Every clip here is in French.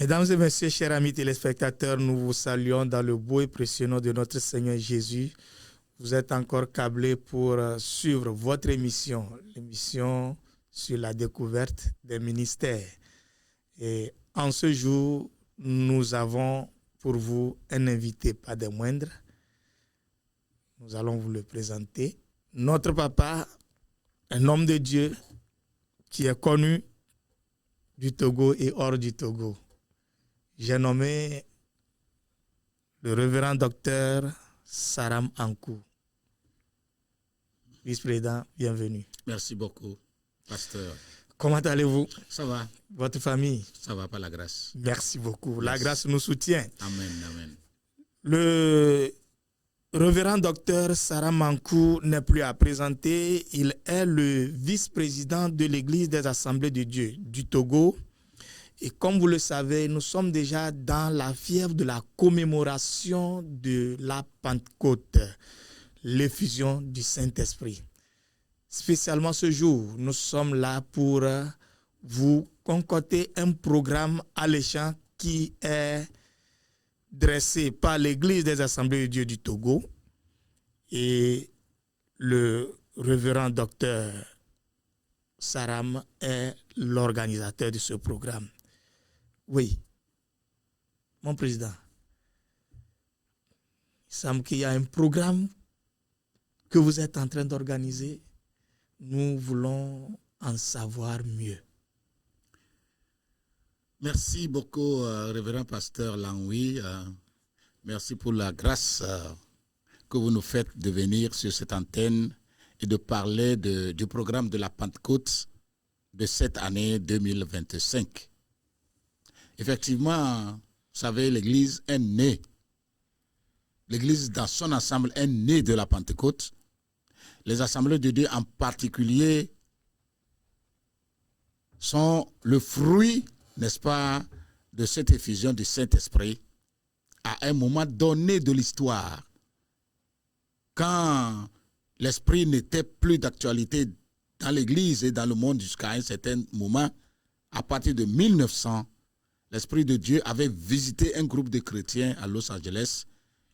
Mesdames et messieurs, chers amis téléspectateurs, nous vous saluons dans le beau et précieux nom de notre Seigneur Jésus. Vous êtes encore câblés pour suivre votre l'émission sur la découverte des ministères. Et en ce jour, nous avons pour vous un invité, pas des moindres. Nous allons vous le présenter. Notre papa, un homme de Dieu qui est connu du Togo et hors du Togo. J'ai nommé le révérend docteur Saram Ankou. Vice-président, bienvenue. Merci beaucoup, pasteur. Comment allez-vous? Ça va. Votre famille? Ça va, par la grâce. Merci beaucoup. Merci. La grâce nous soutient. Amen, amen. Le révérend docteur Saram Ankou n'est plus à présenter. Il est le vice-président de l'Église des Assemblées de Dieu du Togo. Et comme vous le savez, nous sommes déjà dans la fièvre de la commémoration de la Pentecôte, l'effusion du Saint-Esprit. Spécialement ce jour, nous sommes là pour vous concocter un programme alléchant qui est dressé par l'Église des Assemblées de Dieu du Togo et le révérend docteur Saram est l'organisateur de ce programme. Oui, mon président, il semble qu'il y a un programme que vous êtes en train d'organiser. Nous voulons en savoir mieux. Merci beaucoup, révérend pasteur Langoui. Merci pour la grâce que vous nous faites de venir sur cette antenne et de parler du programme de la Pentecôte de cette année 2025. Effectivement, vous savez, l'Église est née. L'Église dans son ensemble est née de la Pentecôte. Les assemblées de Dieu en particulier sont le fruit, n'est-ce pas, de cette effusion du Saint-Esprit à un moment donné de l'histoire, quand l'Esprit n'était plus d'actualité dans l'Église et dans le monde jusqu'à un certain moment. À partir de 1900, l'Esprit de Dieu avait visité un groupe de chrétiens à Los Angeles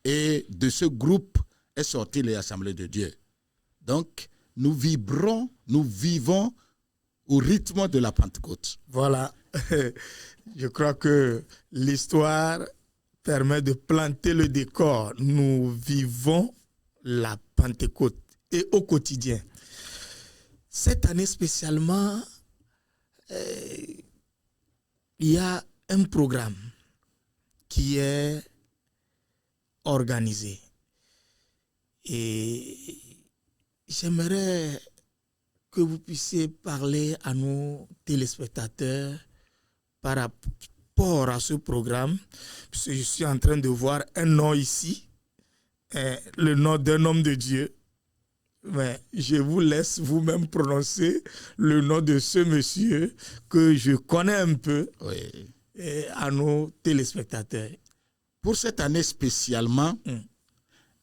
et de ce groupe est sorti les assemblées de Dieu. Donc, nous vivons au rythme de la Pentecôte. Voilà. Je crois que l'histoire permet de planter le décor. Nous vivons la Pentecôte et au quotidien. Cette année spécialement, il y a un programme qui est organisé. Et j'aimerais que vous puissiez parler à nos téléspectateurs par rapport à ce programme. Parce que je suis en train de voir un nom ici, le nom d'un homme de Dieu. Mais je vous laisse vous-même prononcer le nom de ce monsieur que je connais un peu, Oui. À nos téléspectateurs. Pour cette année spécialement,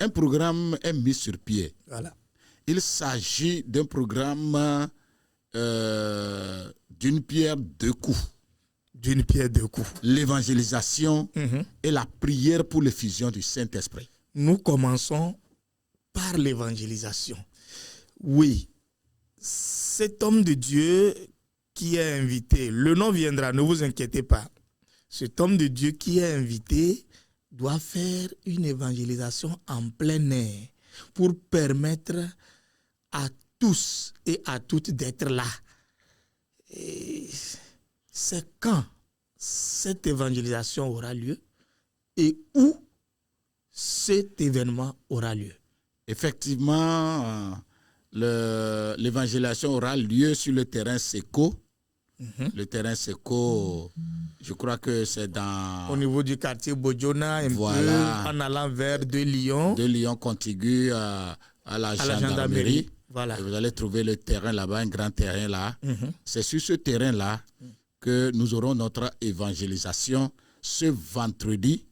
un programme est mis sur pied. Voilà. Il s'agit d'un programme d'une pierre deux coups. D'une pierre deux coups. L'évangélisation et la prière pour l'effusion du Saint-Esprit. Nous commençons par l'évangélisation. Oui, cet homme de Dieu qui est invité, le nom viendra, ne vous inquiétez pas. Cet homme de Dieu qui est invité doit faire une évangélisation en plein air pour permettre à tous et à toutes d'être là. Et c'est quand cette évangélisation aura lieu et où cet événement aura lieu. Effectivement, l'évangélisation aura lieu sur le terrain Seco. Le terrain Seco, je crois que c'est dans... Au niveau du quartier Bodjona, un voilà, peu en allant vers de Lyon. De Lyon contigu à la gendarmerie. Voilà. Et vous allez trouver le terrain là-bas, un grand terrain là. C'est sur ce terrain-là que nous aurons notre évangélisation ce vendredi,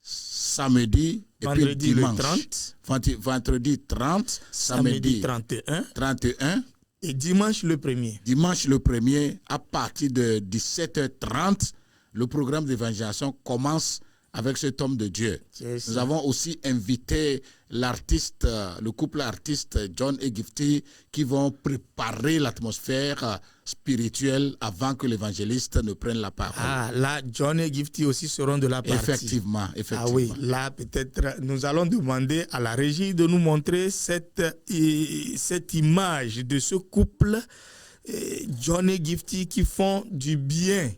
samedi et puis dimanche. Le 30. Vendredi 30, samedi 31. Et dimanche le 1er. Dimanche le 1er, à partir de 17h30 le programme d'évangélisation commence avec cet homme de Dieu. Nous avons aussi invité l'artiste, le couple artiste John et Gifty, qui vont préparer l'atmosphère spirituelle avant que l'évangéliste ne prenne la parole. Ah, là, John et Gifty aussi seront de la partie. Effectivement. Ah oui, là, peut-être, nous allons demander à la régie de nous montrer cette image de ce couple, John et Gifty, qui font du bien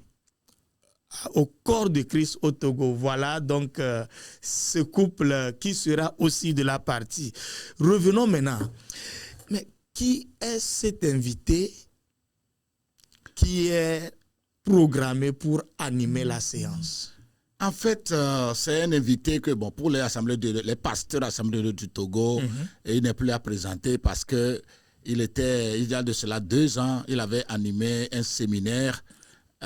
au corps de Christ au Togo. Voilà donc ce couple qui sera aussi de la partie. Revenons maintenant. Mais qui est cet invité qui est programmé pour animer la séance? En fait, c'est un invité que, bon, pour les pasteurs assemblés du Togo, il n'est plus à présenter parce que il y a de cela 2 ans, il avait animé un séminaire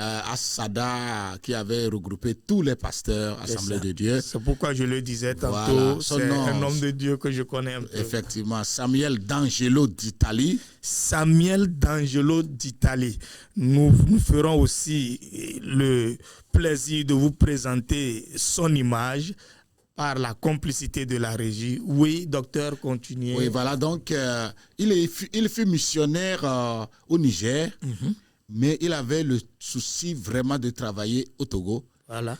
à Sada qui avait regroupé tous les pasteurs assemblés de Dieu. C'est pourquoi je le disais tantôt, voilà, c'est un homme de Dieu que je connais un peu. Effectivement, Samuel D'Angelo d'Italie. Samuel D'Angelo d'Italie. Nous ferons aussi le plaisir de vous présenter son image par la complicité de la régie. Oui, docteur, continuez. Oui, voilà, donc il fut missionnaire au Niger. Mais il avait le souci vraiment de travailler au Togo. Voilà.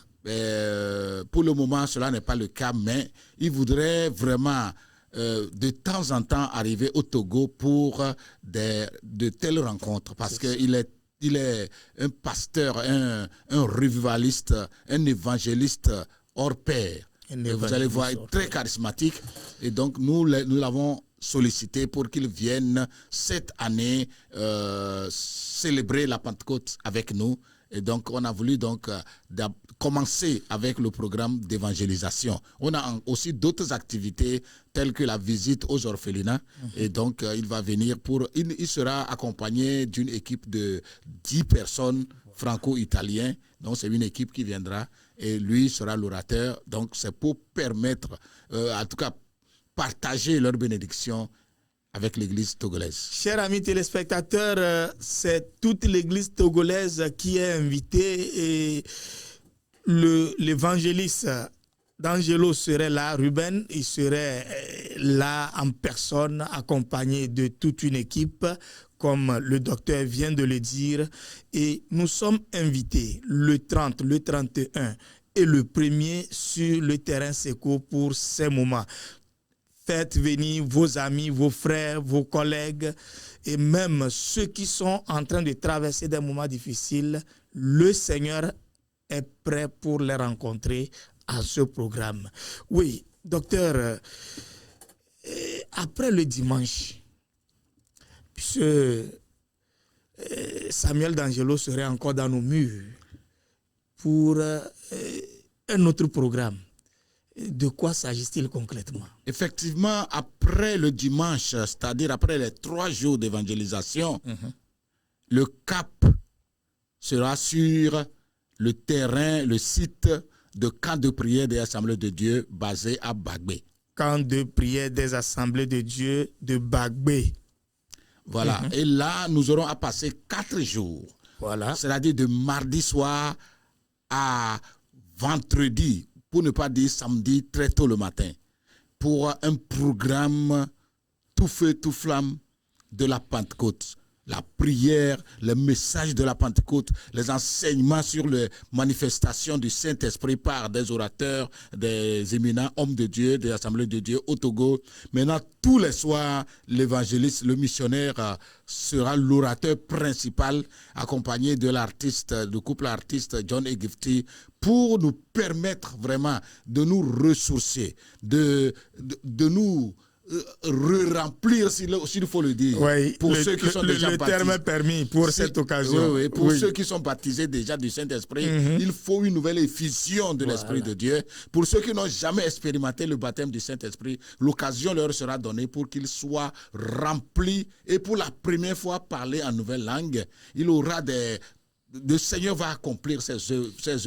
Pour le moment, cela n'est pas le cas, mais il voudrait vraiment de temps en temps arriver au Togo pour de telles rencontres. Parce qu'il est un pasteur, un revivaliste, un évangéliste hors pair. Vous allez voir, très charismatique. Et donc, nous l'avons sollicité pour qu'il vienne cette année célébrer la Pentecôte avec nous. Et donc, on a voulu commencer avec le programme d'évangélisation. On a aussi d'autres activités telles que la visite aux orphelinats. Et donc, il va venir il sera accompagné d'une équipe de 10 personnes franco-italiens. Donc, c'est une équipe qui viendra et lui sera l'orateur. Donc, c'est pour permettre, en tout cas, partager leur bénédiction avec l'église togolaise. Chers amis téléspectateurs, c'est toute l'église togolaise qui est invitée et l'évangéliste D'Angelo serait là, Ruben, il serait là en personne, accompagné de toute une équipe, comme le docteur vient de le dire. Et nous sommes invités le 30, le 31 et le 1er sur le terrain Seco pour ces moments. Faites venir vos amis, vos frères, vos collègues et même ceux qui sont en train de traverser des moments difficiles. Le Seigneur est prêt pour les rencontrer à ce programme. Oui, docteur, après le dimanche, puisque Samuel D'Angelo serait encore dans nos murs pour un autre programme. De quoi s'agit-il concrètement? Effectivement, après le dimanche, c'est-à-dire après les 3 jours d'évangélisation, le cap sera sur le terrain, le site de camp de prière des Assemblées de Dieu basé à Bagbé. Camp de prière des Assemblées de Dieu de Bagbé. Voilà. Et là, nous aurons à passer 4 jours. Voilà. C'est-à-dire de mardi soir à vendredi, pour ne pas dire samedi, très tôt le matin, pour un programme tout feu, tout flamme de la Pentecôte. La prière, le message de la Pentecôte, les enseignements sur les manifestations du Saint-Esprit par des orateurs, des éminents hommes de Dieu, des assemblées de Dieu au Togo. Maintenant, tous les soirs, l'évangéliste, le missionnaire sera l'orateur principal, accompagné de l'artiste, du couple artiste John et Gifty, pour nous permettre vraiment de nous ressourcer, de nous remplir, s'il faut le dire, oui, pour ceux qui sont déjà baptisés. Le terme est permis pour cette occasion. Oui, pour ceux qui sont baptisés déjà du Saint-Esprit, il faut une nouvelle effusion de l'Esprit de Dieu. Pour ceux qui n'ont jamais expérimenté le baptême du Saint-Esprit, l'occasion leur sera donnée pour qu'ils soient remplis et pour la première fois parler en nouvelle langue. Il aura le Seigneur va accomplir ses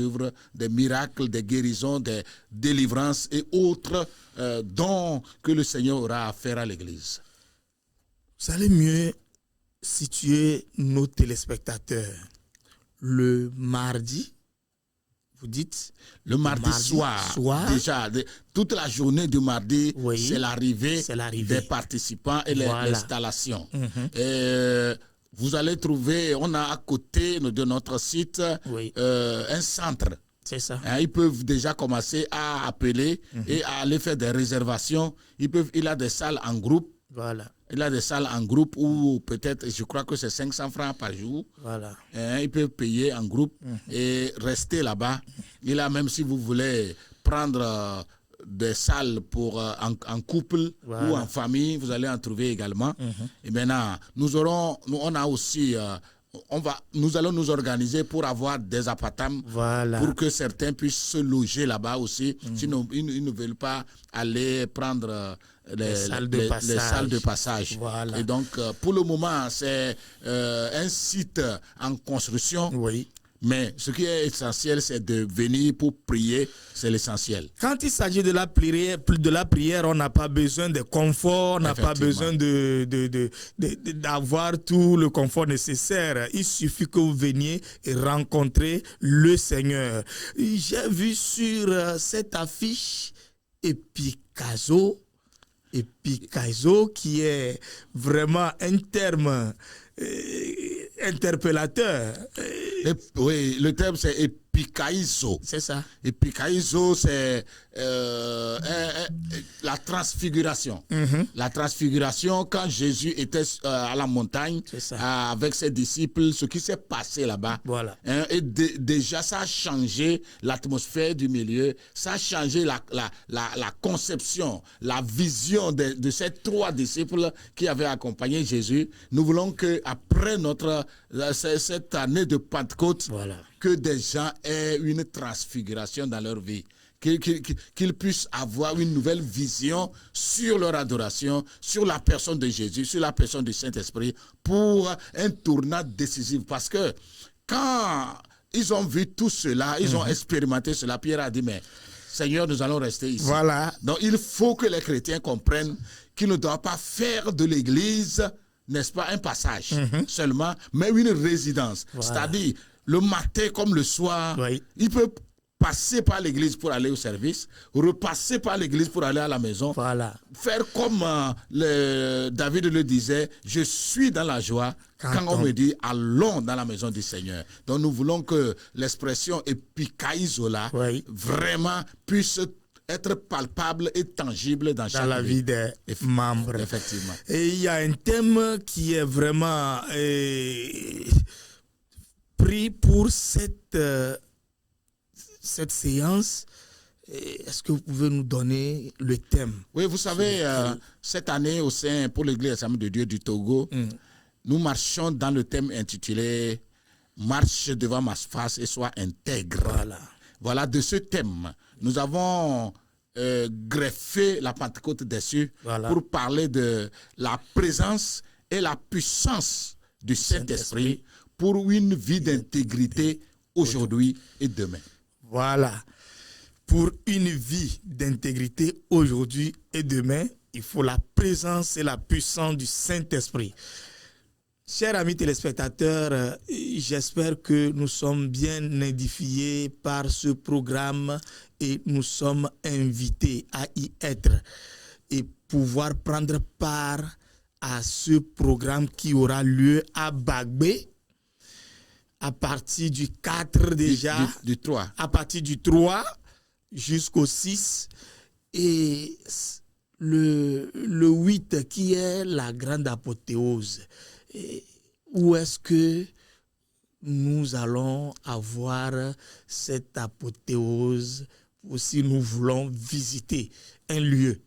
œuvres, des miracles, des guérisons, des délivrances et autres dons que le Seigneur aura à faire à l'Église. Vous allez mieux situer nos téléspectateurs. Le mardi vous dites? Le mardi soir, déjà, toute la journée du mardi, c'est l'arrivée des participants et l'installation. Vous allez trouver, on a à côté de notre site un centre. C'est ça. Ils peuvent déjà commencer à appeler et à aller faire des réservations. Il a des salles en groupe. Voilà. Il a des salles en groupe où peut-être, je crois que c'est 500 francs par jour. Voilà. Ils peuvent payer en groupe et rester là-bas. Il a même si vous voulez prendre des salles pour en couple ou en famille, vous allez en trouver également. Et maintenant, nous allons nous organiser pour avoir des appartements pour que certains puissent se loger là-bas aussi. Sinon, ils ne veulent pas aller prendre les salles de passage. Voilà. Et donc, pour le moment, c'est un site en construction. Oui. Mais ce qui est essentiel, c'est de venir pour prier, c'est l'essentiel. Quand il s'agit de la prière, on n'a pas besoin de confort, on n'a pas besoin d'avoir tout le confort nécessaire. Il suffit que vous veniez et rencontrer le Seigneur. J'ai vu sur cette affiche Epikazo, qui est vraiment un terme interpellateur. Oui, le terme c'est epikaizo. C'est ça. Epikaizo, c'est la transfiguration. La transfiguration, quand Jésus était à la montagne avec ses disciples, ce qui s'est passé là-bas. Voilà. Et déjà, ça a changé l'atmosphère du milieu, ça a changé la conception, la vision de ces 3 disciples qui avaient accompagné Jésus. Nous voulons qu'après cette année de Pentecôte, que des gens aient une transfiguration dans leur vie. Qu'ils puissent avoir une nouvelle vision sur leur adoration, sur la personne de Jésus, sur la personne du Saint-Esprit, pour un tournant décisif. Parce que quand ils ont vu tout cela, ils ont expérimenté cela, Pierre a dit, mais Seigneur, nous allons rester ici. Voilà. Donc il faut que les chrétiens comprennent qu'ils ne doivent pas faire de l'Église, n'est-ce pas, un passage seulement, mais une résidence. C'est-à-dire, le matin comme le soir, il peut passer par l'église pour aller au service, repasser par l'église pour aller à la maison, faire comme David le disait, je suis dans la joie quand on me dit allons dans la maison du Seigneur. Donc nous voulons que l'expression epikaizola vraiment puisse être palpable et tangible dans la vie des membres. Effectivement. Et il y a un thème qui est vraiment pris pour cette séance. Est-ce que vous pouvez nous donner le thème? Oui, vous savez, cette année au sein pour l'Église Assemblée de Dieu du Togo, nous marchons dans le thème intitulé « Marche devant ma face et sois intègre ». Voilà, de ce thème, nous avons greffé la Pentecôte des cieux pour parler de la présence et la puissance du Saint-Esprit pour une vie d'intégrité aujourd'hui et demain. Voilà. Pour une vie d'intégrité aujourd'hui et demain, il faut la présence et la puissance du Saint-Esprit. Chers amis téléspectateurs, j'espère que nous sommes bien édifiés par ce programme et nous sommes invités à y être et pouvoir prendre part à ce programme qui aura lieu à Bagbé à partir du 4 déjà, du 3. À partir du 3 jusqu'au 6 et le 8 qui est la grande apothéose. Et où est-ce que nous allons avoir cette apothéose si nous voulons visiter un lieu?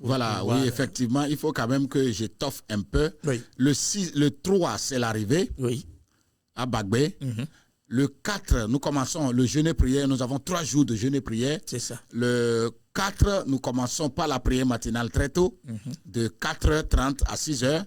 Voilà, oui, effectivement, il faut quand même que j'étoffe un peu. Le 3, c'est l'arrivée à Bagbé. Le 4, nous commençons le jeûne et prière. Nous avons 3 jours de jeûne et prière. C'est ça. Le 4, nous commençons par la prière matinale très tôt, de 4h30 à 6h.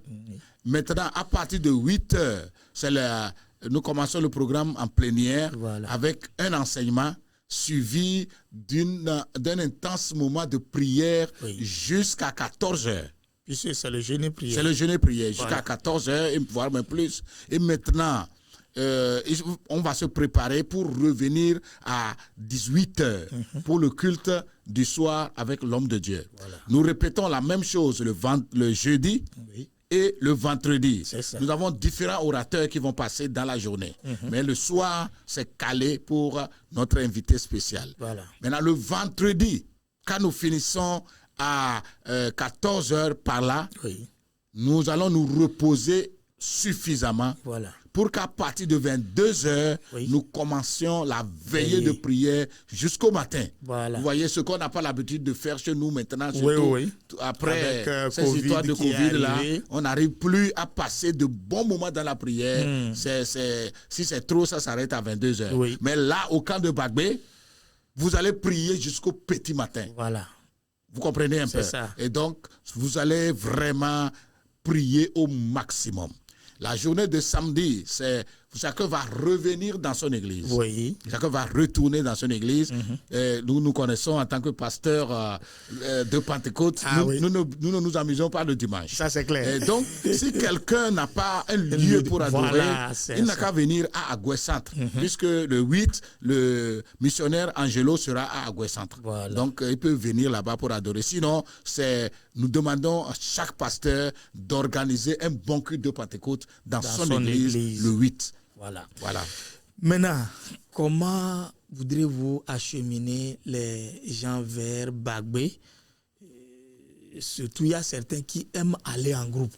Maintenant, à partir de 8h, nous commençons le programme en plénière avec un enseignement suivi d'un intense moment de prière jusqu'à 14h. Puisque c'est le jeûne et prière. C'est le jeûne et prière jusqu'à 14h, voire même plus. Et maintenant, on va se préparer pour revenir à 18h pour le culte du soir avec l'homme de Dieu. Voilà. Nous répétons la même chose le jeudi et le vendredi. Nous avons différents orateurs qui vont passer dans la journée. Mais le soir, c'est calé pour notre invité spécial. Voilà. Maintenant, le vendredi, quand nous finissons à 14h par là, nous allons nous reposer suffisamment pour qu'à partir de 22h, nous commencions la veillée de prière jusqu'au matin. Voilà. Vous voyez ce qu'on n'a pas l'habitude de faire chez nous maintenant, surtout après ces histoires de Covid là, on n'arrive plus à passer de bons moments dans la prière. Si c'est trop, ça s'arrête à 22h. Mais là, au camp de Bagbé, vous allez prier jusqu'au petit matin. Voilà. Vous comprenez un peu? Ça. Et donc, vous allez vraiment prier au maximum. La journée de samedi, chacun va revenir dans son église. Chacun va retourner dans son église. Nous connaissons en tant que pasteur de Pentecôte, nous ne nous amusons pas le dimanche. Ça, c'est clair. Et donc, si quelqu'un n'a pas un lieu pour adorer, il n'a qu'à venir à Agoué Centre, puisque le 8, le missionnaire Angelo sera à Agoué Centre. Donc, il peut venir là-bas pour adorer. Sinon, nous demandons à chaque pasteur d'organiser un bon culte de Pentecôte dans son église le 8. Voilà. Maintenant, comment voudrez-vous acheminer les gens vers Bagbé? Surtout, il y a certains qui aiment aller en groupe.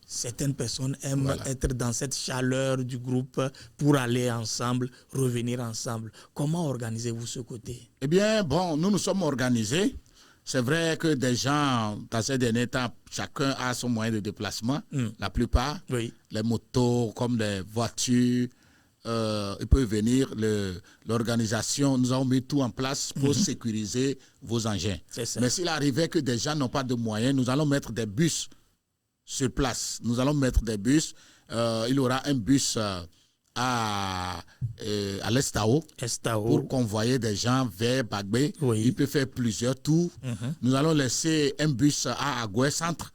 Certaines personnes aiment être dans cette chaleur du groupe pour aller ensemble, revenir ensemble. Comment organisez-vous ce côté? Eh bien, nous sommes organisés. C'est vrai que des gens, dans ces derniers temps, chacun a son moyen de déplacement. La plupart, les motos comme les voitures, ils peuvent venir. L'organisation, nous avons mis tout en place pour sécuriser vos engins. Mais s'il arrivait que des gens n'ont pas de moyens, nous allons mettre des bus sur place. Nous allons mettre des bus. Il y aura un bus à l'Estao pour convoyer des gens vers Bagbé. Il peut faire plusieurs tours. Nous allons laisser un bus à Agoué Centre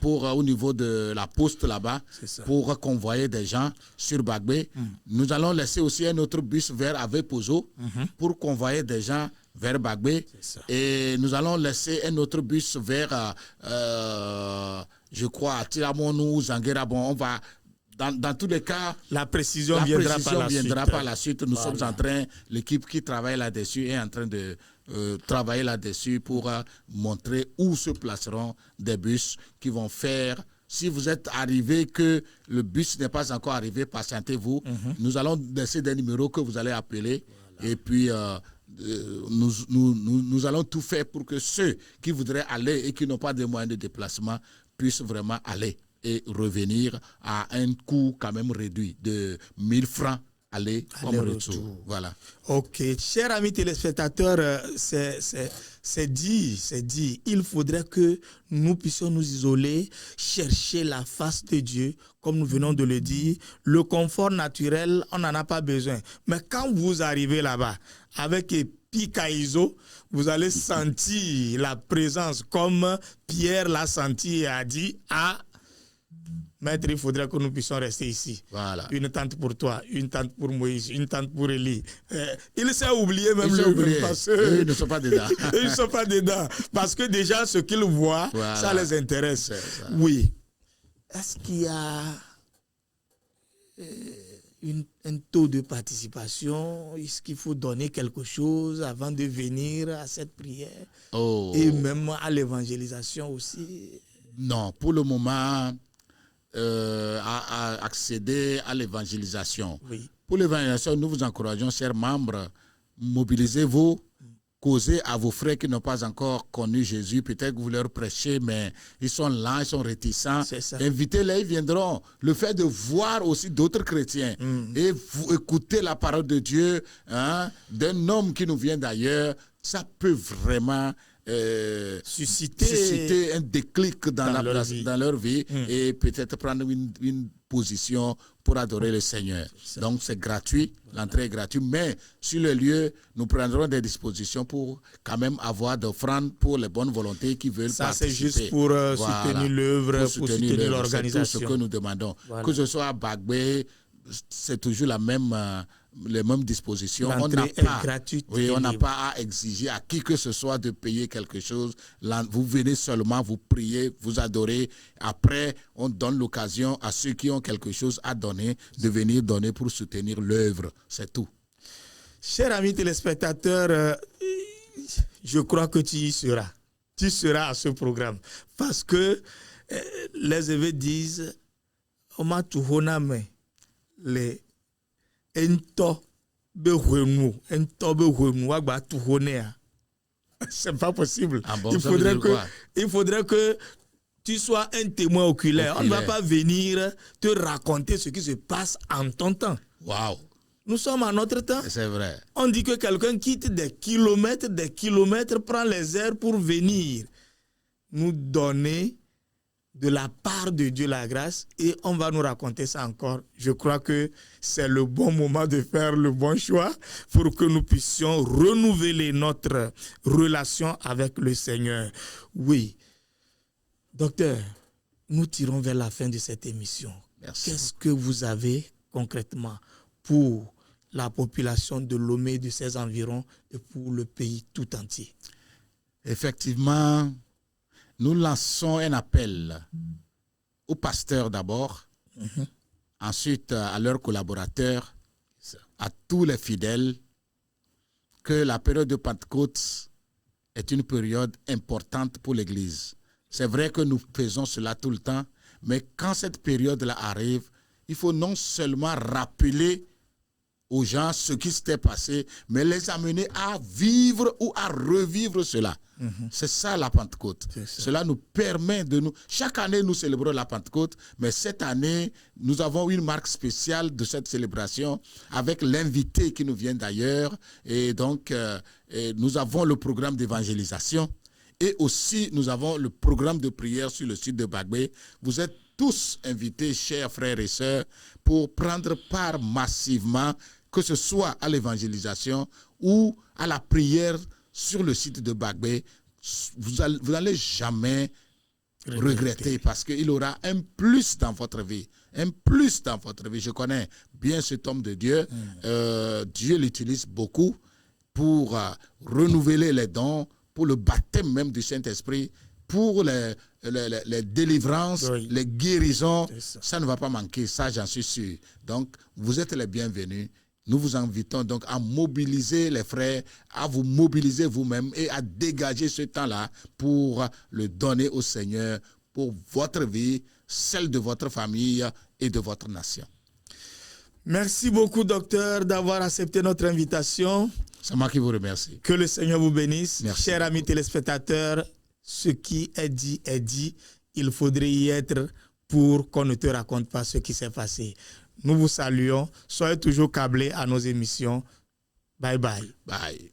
au niveau de la poste là-bas pour convoyer des gens sur Bagbé. Nous allons laisser aussi un autre bus vers Avepozo pour convoyer des gens vers Bagbé. Et nous allons laisser un autre bus vers, je crois, Tilamonou, Zanguerabon. On va... Dans tous les cas, la précision viendra par la suite. Nous sommes en train, l'équipe qui travaille là-dessus est en train de travailler là-dessus pour montrer où se placeront des bus qui vont faire. Si vous êtes arrivé que le bus n'est pas encore arrivé, patientez-vous. Nous allons laisser des numéros que vous allez appeler. Et puis, nous allons tout faire pour que ceux qui voudraient aller et qui n'ont pas de moyens de déplacement puissent vraiment aller et revenir à un coût quand même réduit de 1000 francs aller comme retour. Voilà. Ok, chers amis téléspectateurs, c'est dit. Il faudrait que nous puissions nous isoler, chercher la face de Dieu, comme nous venons de le dire. Le confort naturel, on n'en a pas besoin. Mais quand vous arrivez là-bas, avec Pikaïso, vous allez sentir la présence, comme Pierre l'a senti et a dit, maître, il faudrait que nous puissions rester ici. Voilà. Une tente pour toi, une tente pour Moïse, une tente pour Élie. Il s'est oublié même lui. Parce que ils ne sont pas dedans. Ils ne sont pas dedans. Parce que déjà, ce qu'ils voient, ça les intéresse. Ça. Oui. Est-ce qu'il y a un taux de participation? Est-ce qu'il faut donner quelque chose avant de venir à cette prière? Et même à l'évangélisation aussi? Non, pour le moment... à accéder à l'évangélisation. Pour l'évangélisation, nous vous encourageons, chers membres, mobilisez-vous, causez à vos frères qui n'ont pas encore connu Jésus. Peut-être que vous leur prêchez, mais ils sont là, ils sont réticents. Invitez-les, ils viendront. Le fait de voir aussi d'autres chrétiens et vous écouter la parole de Dieu d'un homme qui nous vient d'ailleurs, ça peut vraiment... susciter un déclic dans leur vie et peut-être prendre une position pour adorer le Seigneur. Donc c'est gratuit, l'entrée est gratuite, mais sur le lieu, nous prendrons des dispositions pour quand même avoir d'offrandes pour les bonnes volontés qui veulent participer. Ça c'est juste pour soutenir l'œuvre, pour soutenir l'organisation. C'est tout ce que nous demandons. Que ce soit à Bagbé, c'est toujours les mêmes dispositions. L'entrée est gratuite. Oui, on n'a pas à exiger à qui que ce soit de payer quelque chose. Là, vous venez seulement, vous priez, vous adorez. Après, on donne l'occasion à ceux qui ont quelque chose à donner de venir donner pour soutenir l'œuvre. C'est tout. Chers amis téléspectateurs, je crois que tu y seras. Tu seras à ce programme. Parce que les évêques disent Oma tuhoname le ento behwenu wagba tuhonea. C'est pas possible. Ah bon, il faudrait que tu sois un témoin oculaire. On ne va pas venir te raconter ce qui se passe en ton temps. Waouh. Nous sommes à notre temps. C'est vrai. On dit que quelqu'un quitte des kilomètres, prend les airs pour venir nous donner de la part de Dieu la grâce, et on va nous raconter ça encore. Je crois que c'est le bon moment de faire le bon choix pour que nous puissions renouveler notre relation avec le Seigneur. Oui. Docteur, nous tirons vers la fin de cette émission. Merci. Qu'est-ce que vous avez concrètement pour la population de Lomé et de ses environs et pour le pays tout entier? Effectivement, nous lançons un appel aux pasteurs d'abord, ensuite à leurs collaborateurs, à tous les fidèles, que la période de Pentecôte est une période importante pour l'Église. C'est vrai que nous faisons cela tout le temps, mais quand cette période-là arrive, il faut non seulement rappeler aux gens ce qui s'était passé, mais les amener à vivre ou à revivre cela. C'est ça la Pentecôte. Cela nous permet de nous... Chaque année, nous célébrons la Pentecôte, mais cette année, nous avons une marque spéciale de cette célébration avec l'invité qui nous vient d'ailleurs. Et donc, nous avons le programme d'évangélisation et aussi nous avons le programme de prière sur le site de Bagbé. Vous êtes tous invités, chers frères et sœurs, pour prendre part massivement, que ce soit à l'évangélisation ou à la prière sur le site de Bagbé. Vous n'allez jamais regretter parce qu'il aura un plus dans votre vie. Un plus dans votre vie. Je connais bien cet homme de Dieu. Dieu l'utilise beaucoup pour renouveler les dons, pour le baptême même du Saint-Esprit, pour les délivrances, oui, les guérisons. Ça ne va pas manquer, ça j'en suis sûr. Donc, vous êtes les bienvenus. Nous vous invitons donc à mobiliser les frères, à vous mobiliser vous-même et à dégager ce temps-là pour le donner au Seigneur, pour votre vie, celle de votre famille et de votre nation. Merci beaucoup, docteur, d'avoir accepté notre invitation. C'est moi qui vous remercie. Que le Seigneur vous bénisse. Merci. Chers amis téléspectateurs, ce qui est dit est dit. Il faudrait y être pour qu'on ne te raconte pas ce qui s'est passé. Nous vous saluons. Soyez toujours câblés à nos émissions. Bye bye. Bye.